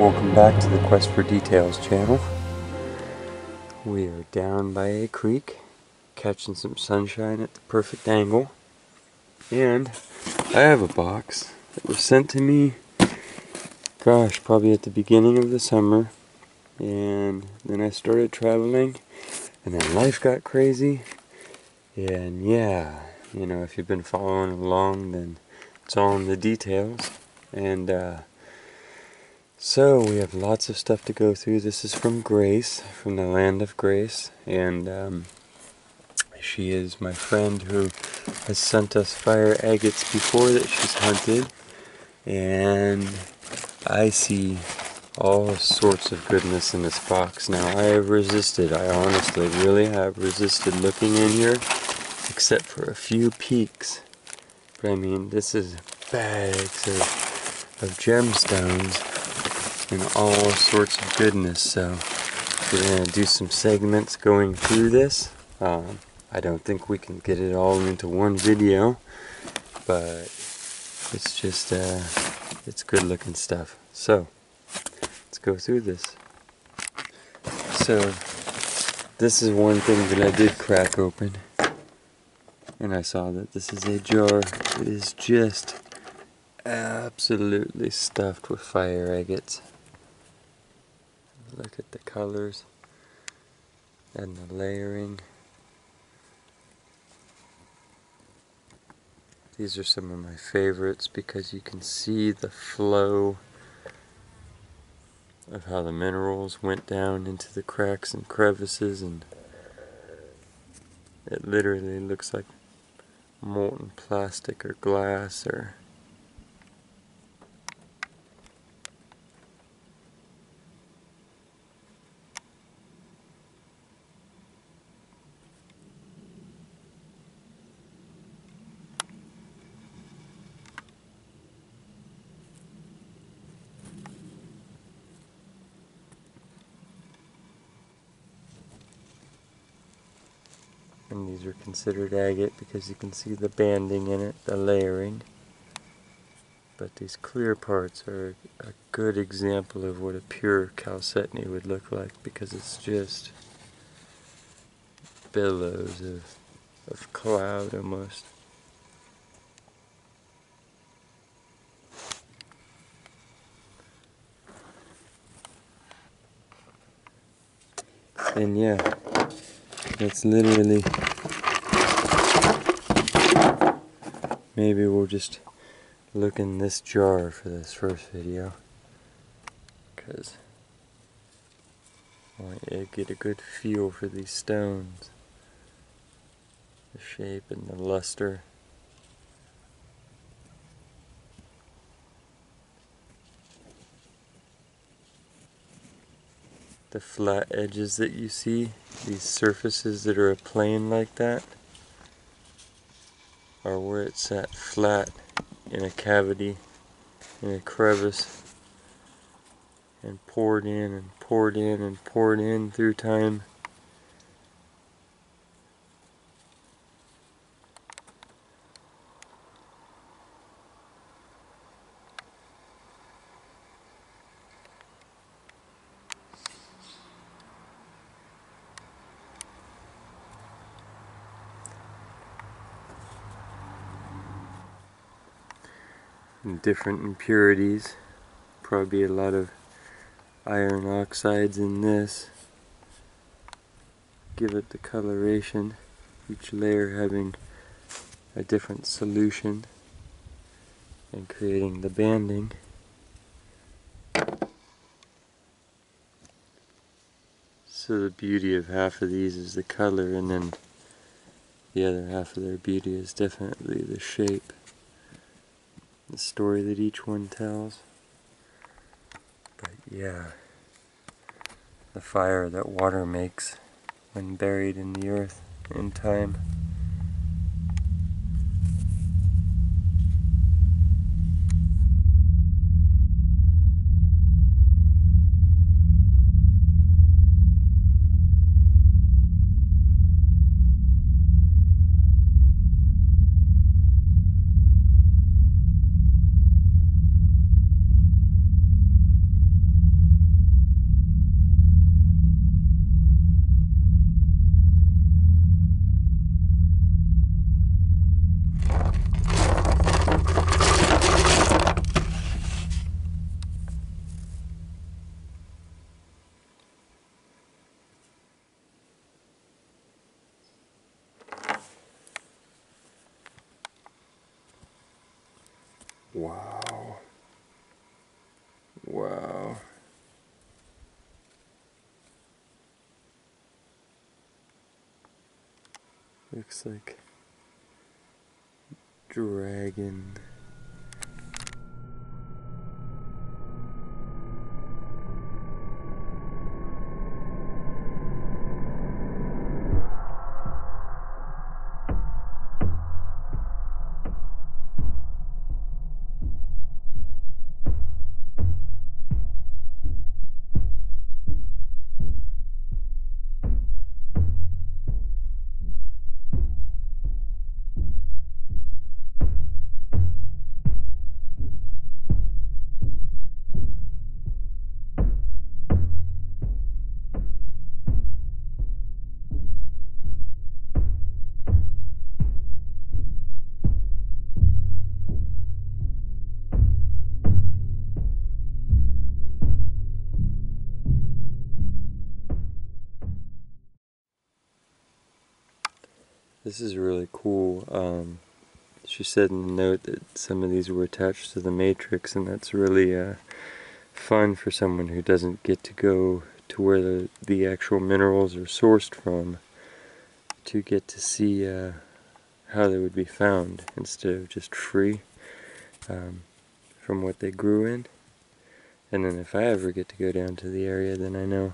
Welcome back to the Quest for Details channel. We are down by a creek, catching some sunshine at the perfect angle. And I have a box that was sent to me, gosh, probably at the beginning of the summer. And then I started traveling, and then life got crazy. And yeah, you know, if you've been following along, then it's all in the details. And so we have lots of stuff to go through. This is from Grace, from the land of Grace, and she is my friend who has sent us fire agates before that she's hunted, and I see all sorts of goodness in this box. Now, I have resisted, I honestly really have resisted looking in here, except for a few peaks. But I mean, this is bags of gemstones and all sorts of goodness. So we're going to do some segments going through this. I don't think we can get it all into one video, but it's just it's good looking stuff. So let's go through this. So this is one thing that I did crack open, and I saw that this is a jar that is just absolutely stuffed with fire agates. Look at the colors and the layering. These are some of my favorites because you can see the flow of how the minerals went down into the cracks and crevices, and it literally looks like molten plastic or glass or and these are considered agate because you can see the banding in it, the layering. But these clear parts are a good example of what a pure chalcedony would look like, because it's just billows of cloud almost. And yeah, it's literally, maybe we'll just look in this jar for this first video, because I want you to get a good feel for these stones, the shape and the luster. The flat edges that you see, these surfaces that are a plane like that, are where it's sat flat in a cavity, in a crevice, and poured in and poured in and poured in through time. And different impurities, probably a lot of iron oxides in this, give it the coloration, each layer having a different solution and creating the banding. So the beauty of half of these is the color, and then the other half of their beauty is definitely the shape, the story that each one tells. But yeah, the fire that water makes when buried in the earth in time. Wow. Wow. Looks like dragon. This is really cool. She said in the note that some of these were attached to the matrix, and that's really fun for someone who doesn't get to go to where the actual minerals are sourced from, to get to see how they would be found instead of just free from what they grew in. And then if I ever get to go down to the area, then I know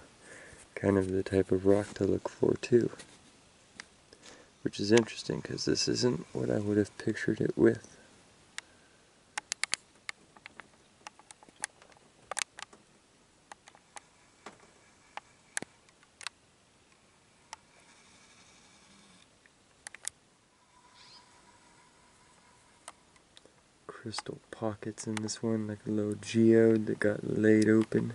kind of the type of rock to look for too. Which is interesting, because this isn't what I would have pictured it with. Crystal pockets in this one, like a little geode that got laid open.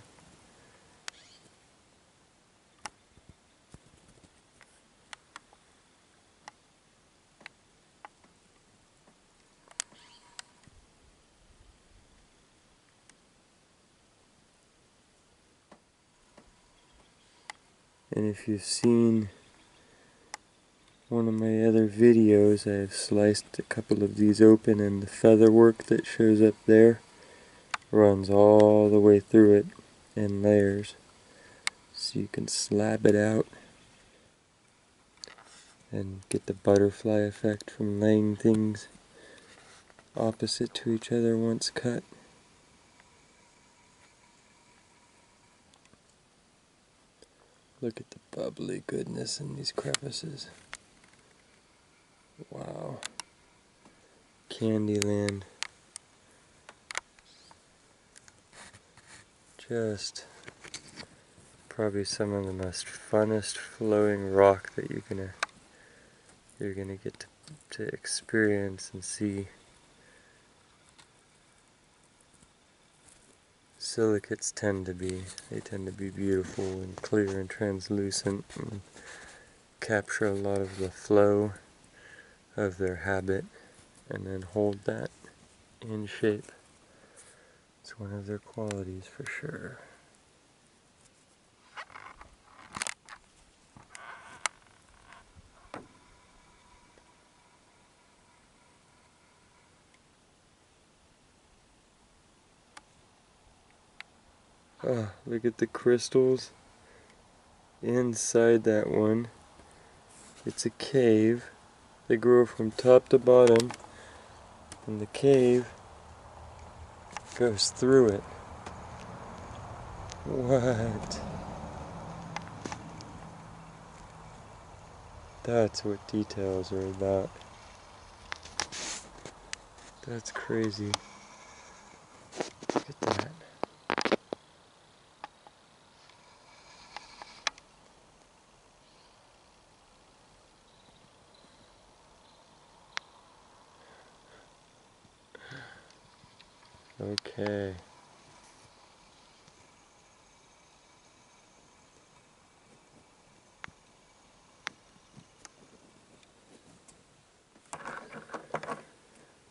And if you've seen one of my other videos, I've sliced a couple of these open, and the feather work that shows up there runs all the way through it in layers. So you can slab it out and get the butterfly effect from laying things opposite to each other once cut. Look at the bubbly goodness in these crevices. Wow. Candyland. Just probably some of the most funnest flowing rock that you're gonna get to experience and see. Silicates tend to be beautiful and clear and translucent, and capture a lot of the flow of their habit and then hold that in shape. It's one of their qualities for sure. Oh, look at the crystals inside that one. It's a cave. They grow from top to bottom, and the cave goes through it. What? That's what details are about. That's crazy. Look at that. Okay.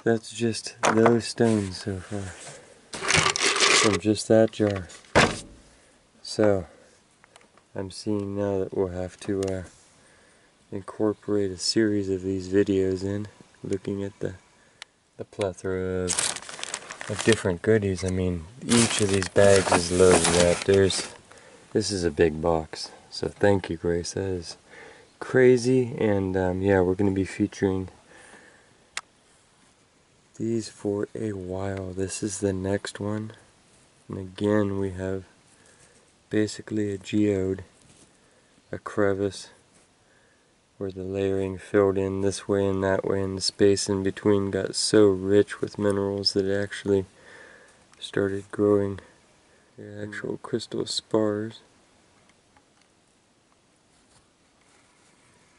That's just those stones so far, from just that jar. So, I'm seeing now that we'll have to incorporate a series of these videos in, looking at the plethora of of different goodies. I mean, each of these bags is loaded up. This is a big box. So thank you, Grace. That is crazy. And yeah, we're going to be featuring these for a while. This is the next one. And again, we have basically a geode, a crevice, where the layering filled in this way and that way, and the space in between got so rich with minerals that it actually started growing the actual crystal spars.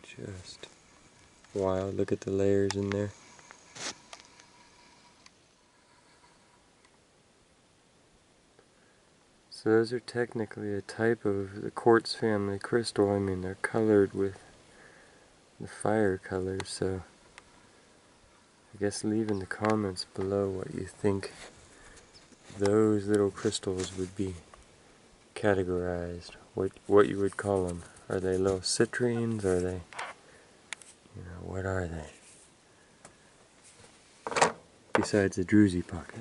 Just wild. Look at the layers in there. So those are technically a type of the quartz family crystal. I mean, they're colored with the fire colors, so I guess leave in the comments below what you think those little crystals would be categorized. What you would call them. Are they little citrines? Are they, what are they? Besides a druzy pocket.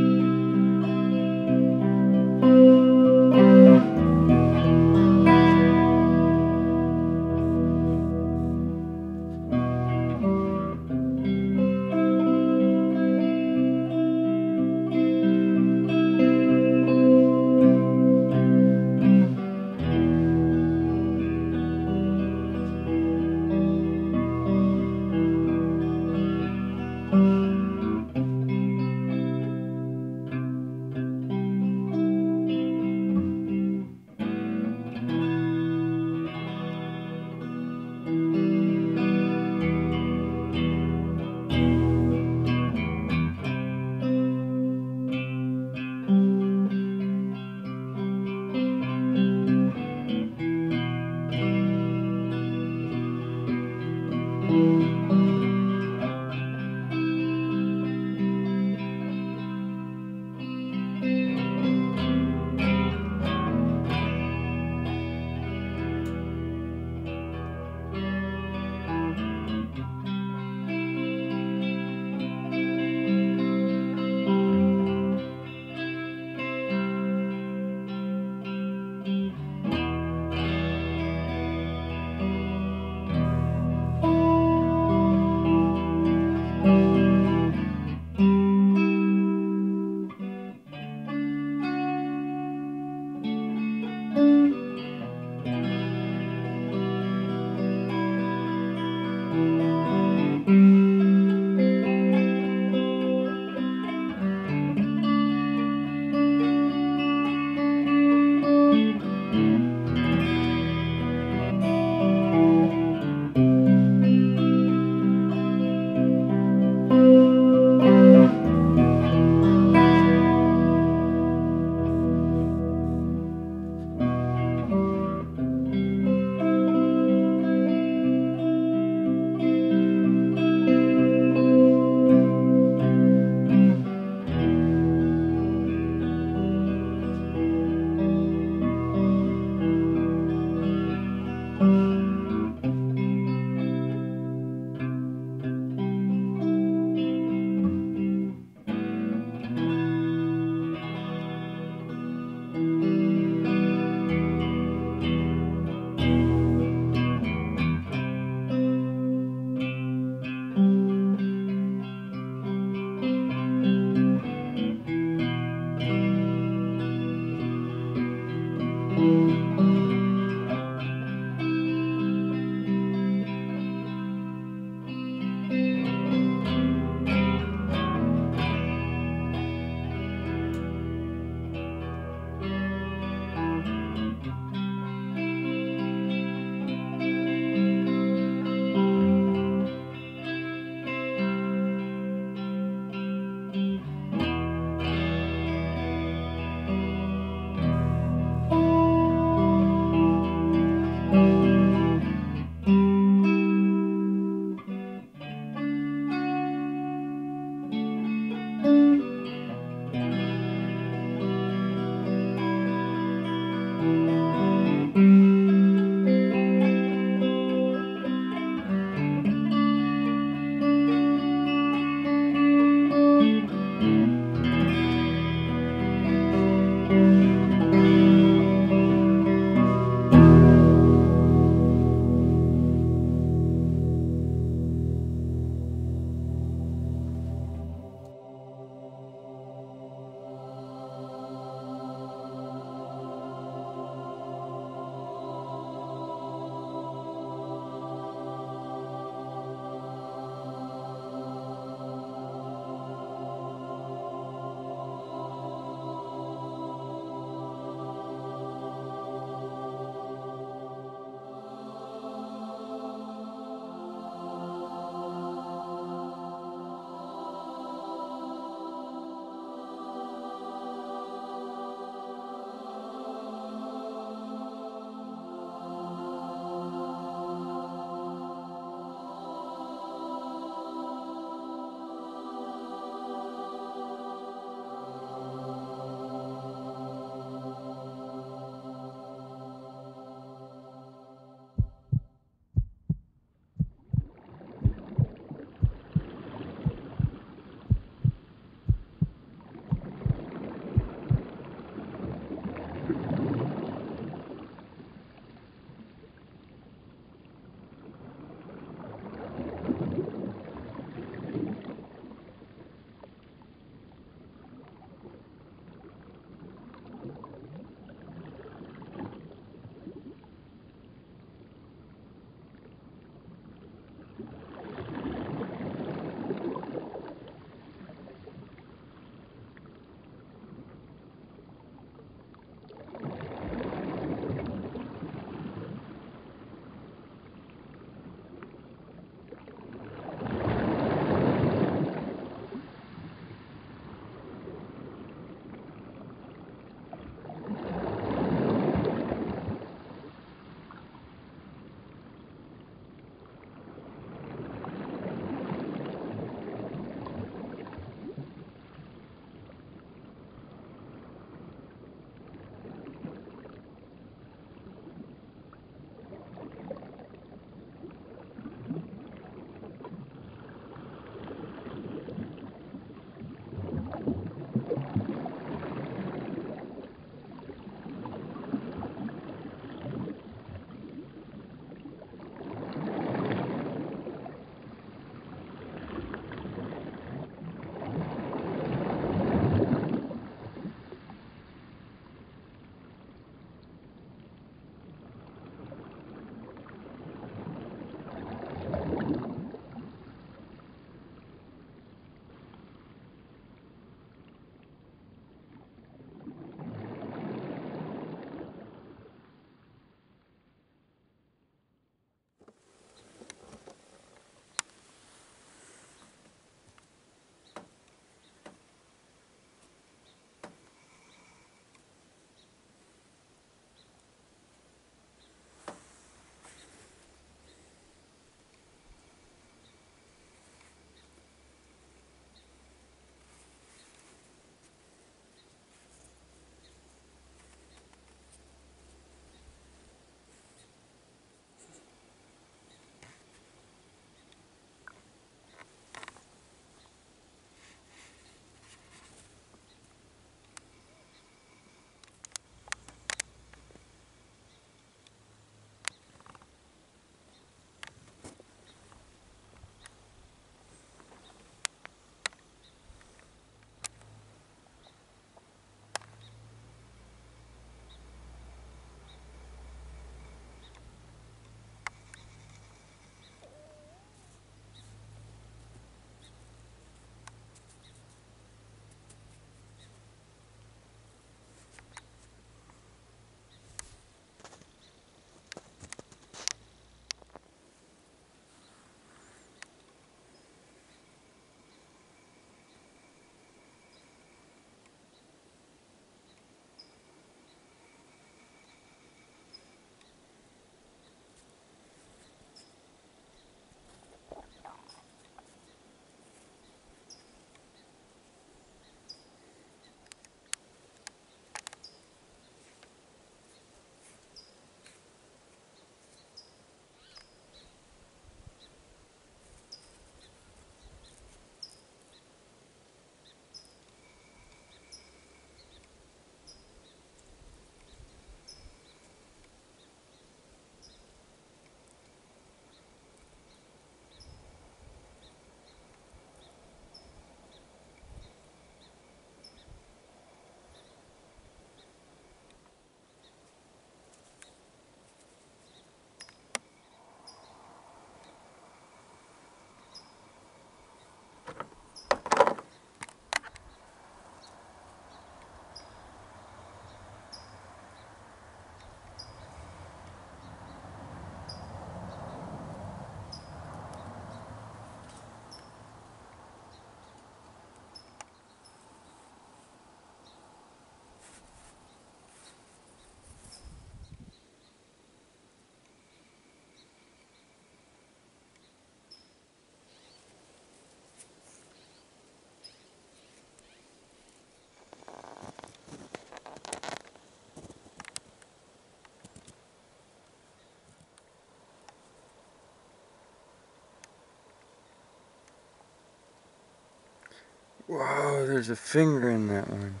Whoa, there's a finger in that one.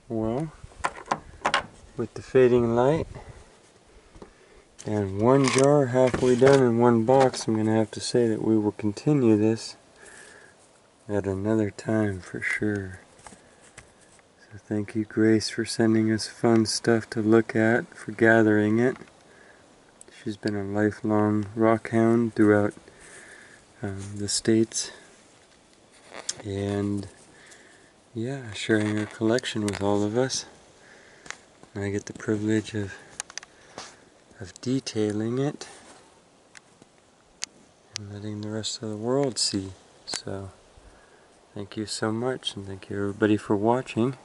Well, with the fading light and one jar halfway done in one box, I'm going to have to say that we will continue this at another time for sure. So thank you, Grace, for sending us fun stuff to look at, for gathering it. She's been a lifelong rockhound throughout the States, and yeah, sharing her collection with all of us. And I get the privilege of detailing it and letting the rest of the world see. So thank you so much, and thank you everybody for watching.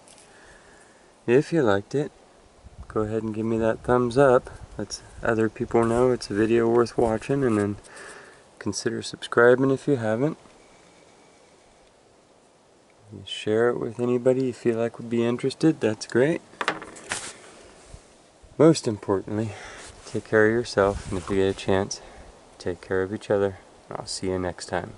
If you liked it, go ahead and give me that thumbs up. Lets other people know it's a video worth watching, and then consider subscribing if you haven't. You share it with anybody you feel like would be interested, that's great. Most importantly, take care of yourself, and if you get a chance, take care of each other. I'll see you next time.